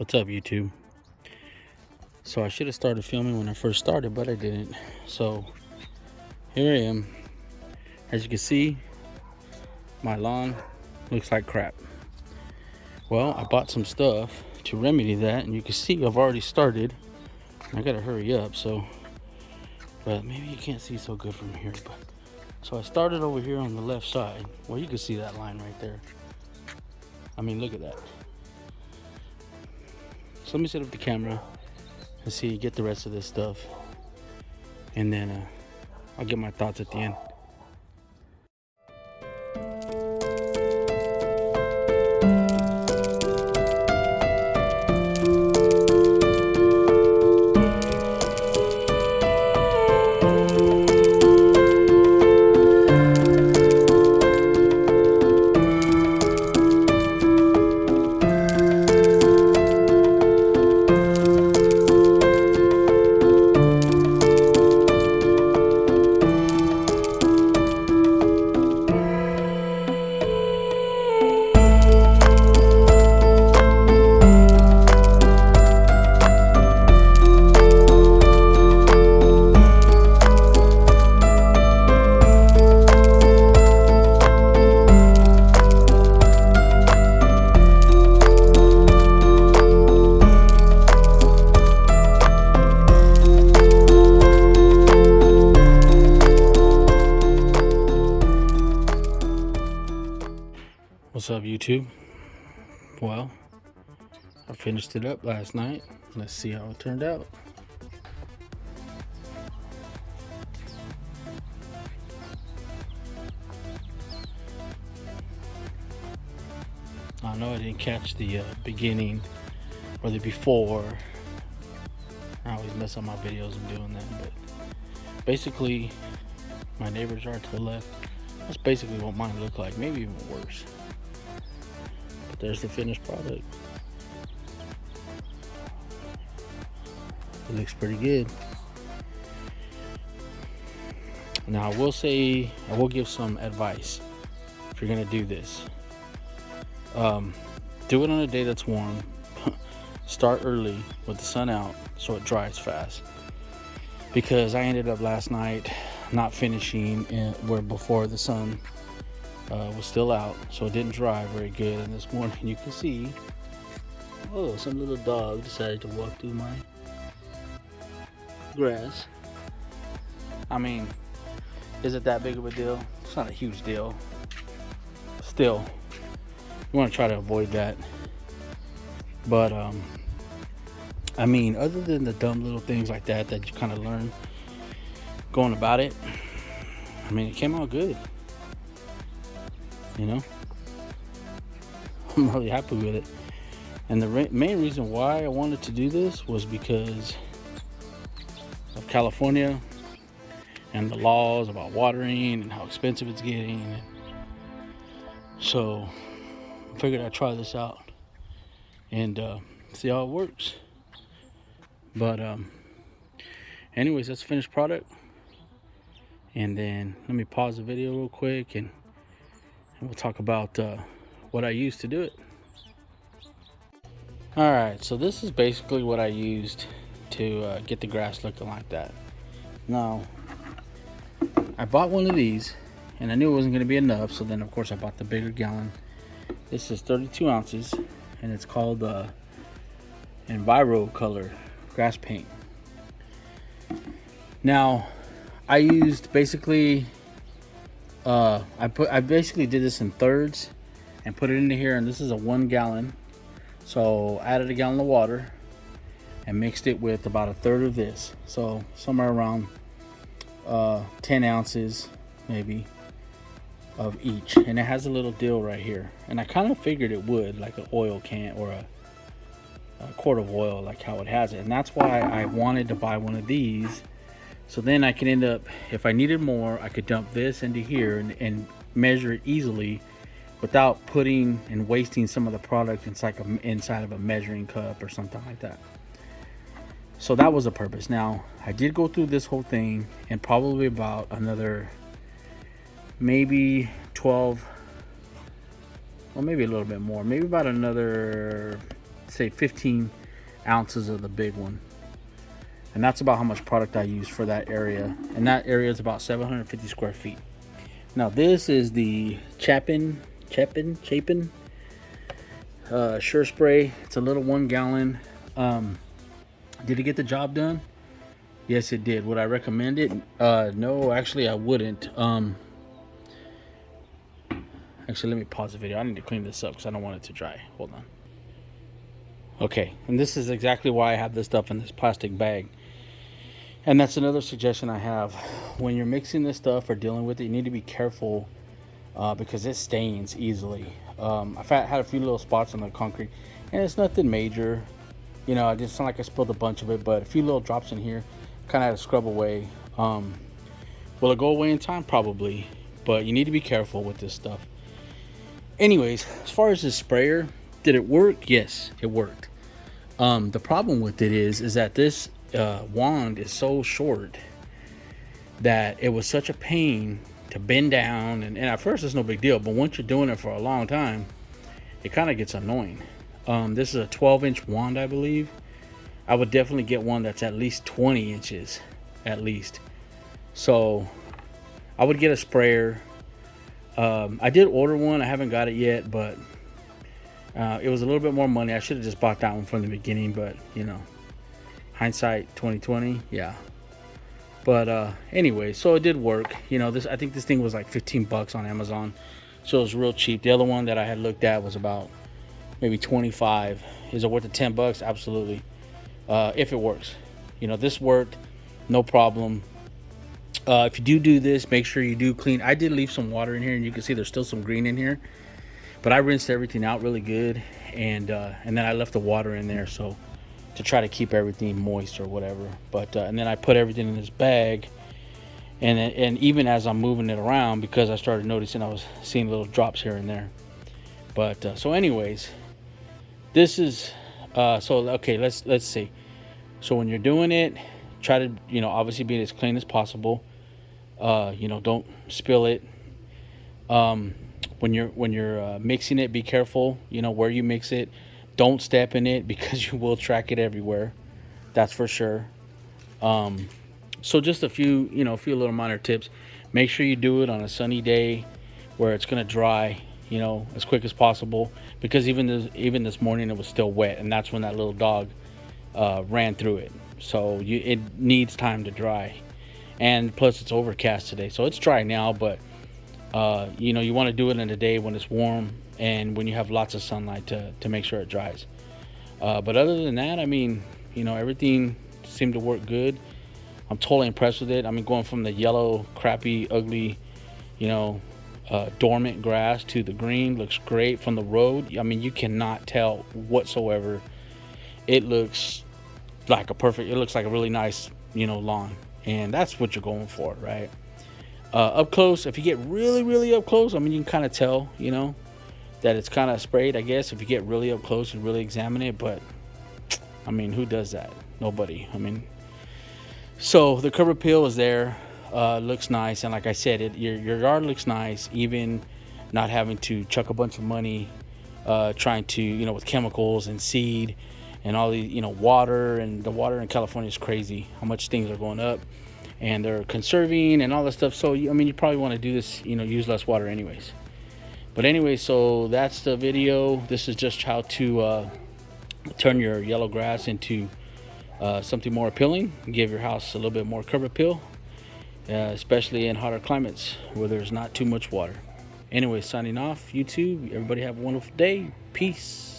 What's up, YouTube? So I should have started filming when I first started, but I didn't. So here I am. As you can see, my lawn looks like crap. Well, I bought some stuff to remedy that, and you can see I've already started. I gotta hurry up, but maybe you can't see so good from here. But so I started over here on the left side. Well, you can see that line right there. I mean, look at that. So let me set up the camera and see, get the rest of this stuff, and then I'll get my thoughts at the end. What's up, YouTube? Well, I finished it up last night. Let's see how it turned out. I know I didn't catch the beginning or the before. I always mess up my videos in doing that, but basically my neighbor's yard to the left, that's basically what mine looked like, maybe even worse. But there's the finished product. It looks pretty good. Now I will give some advice if you're gonna do this. Do it on a day that's warm. Start early with the sun out so it dries fast, because I ended up last night not finishing where before the sun was still out, so it didn't dry very good. And this morning you can see, oh, some little dog decided to walk through my grass. I mean, is it that big of a deal? It's not a huge deal. Still, you want to try to avoid that. But I mean, other than the dumb little things like that you kind of learn going about it, I mean, it came out good. You know, I'm really happy with it. And the main reason why I wanted to do this was because of California and the laws about watering and how expensive it's getting. So I figured I'd try this out and see how it works. But anyways, that's the finished product. And then let me pause the video real quick and we'll talk about what I used to do it. All right, so this is basically what I used to get the grass looking like that. Now, I bought one of these and I knew it wasn't going to be enough, so then of course I bought the bigger gallon. This is 32 ounces and it's called Enviro Color grass paint. Now, I used basically I basically did this in thirds and put it into here, and this is a 1 gallon. So added a gallon of water and mixed it with about a third of this, so somewhere around 10 ounces maybe of each. And it has a little deal right here, and I kind of figured it would, like an oil can or a quart of oil, like how it has it. And that's why I wanted to buy one of these, so then I can end up, if I needed more, I could dump this into here and measure it easily without putting and wasting some of the product inside of a measuring cup or something like that. So that was the purpose. Now, I did go through this whole thing and probably about another maybe 12, or maybe a little bit more, maybe about another say 15 ounces of the big one. And that's about how much product I use for that area. And that area is about 750 square feet. Now this is the Chapin Sure Spray. It's a little 1 gallon. Did it get the job done? Yes, it did. Would I recommend it? No, actually I wouldn't. Actually, let me pause the video. I need to clean this up because I don't want it to dry. Hold on. Okay, and this is exactly why I have this stuff in this plastic bag. And that's another suggestion I have. When you're mixing this stuff or dealing with it, you need to be careful because it stains easily. I've had a few little spots on the concrete, and it's nothing major. You know, it just sound like I spilled a bunch of it, but a few little drops in here, kind of had to scrub away. Will it go away in time? Probably, but you need to be careful with this stuff. Anyways, as far as the sprayer, did it work? Yes, it worked. The problem with it is that this wand is so short that it was such a pain to bend down, and at first it's no big deal, but once you're doing it for a long time, it kind of gets annoying. This is a 12-inch wand, I believe. I would definitely get one that's at least 20 inches at least. So I would get a sprayer. I did order one. I haven't got it yet, but it was a little bit more money. I should have just bought that one from the beginning, but you know, hindsight 2020. Yeah. But anyway, so it did work. You know, I think this thing was like 15 bucks on Amazon, so it was real cheap. The other one that I had looked at was about maybe 25. Is it worth the 10 bucks? Absolutely. If it works. You know, this worked, no problem. If you do this, make sure you do clean. I did leave some water in here, and you can see there's still some green in here, but I rinsed everything out really good, and then I left the water in there so to try to keep everything moist or whatever. But and then I put everything in this bag, and even as I'm moving it around, because I started noticing I was seeing little drops here and there. But so anyways, this is so okay, let's see. So when you're doing it, try to, you know, obviously be as clean as possible. You know, don't spill it. When you're mixing it, be careful, you know, where you mix it. Don't step in it because you will track it everywhere. That's for sure. So just a few little minor tips. Make sure you do it on a sunny day where it's gonna dry, you know, as quick as possible, because even this morning it was still wet, and that's when that little dog ran through it. So it needs time to dry, and plus it's overcast today, so it's dry now, but you know, you want to do it in a day when it's warm and when you have lots of sunlight to make sure it dries. But other than that, I mean, you know, everything seemed to work good. I'm totally impressed with it. I mean, going from the yellow, crappy, ugly, you know, dormant grass to the green looks great from the road. I mean, you cannot tell whatsoever. It looks like it looks like a really nice, you know, lawn, and that's what you're going for, right? Up close, if you get really up close, I mean, you can kind of tell, you know, that it's kind of sprayed, I guess, if you get really up close and really examine it. But I mean, who does that? Nobody. I mean, so the curb appeal is there. Looks nice, and like I said, your yard looks nice, even not having to chuck a bunch of money trying to, you know, with chemicals and seed and all these, you know, water. And the water in California is crazy, how much things are going up, and they're conserving and all that stuff. So I mean, you probably want to do this, you know, use less water anyways. But anyway, so that's the video. This is just how to turn your yellow grass into something more appealing, give your house a little bit more curb appeal, especially in hotter climates where there's not too much water. Anyway, signing off, YouTube. Everybody have a wonderful day. Peace.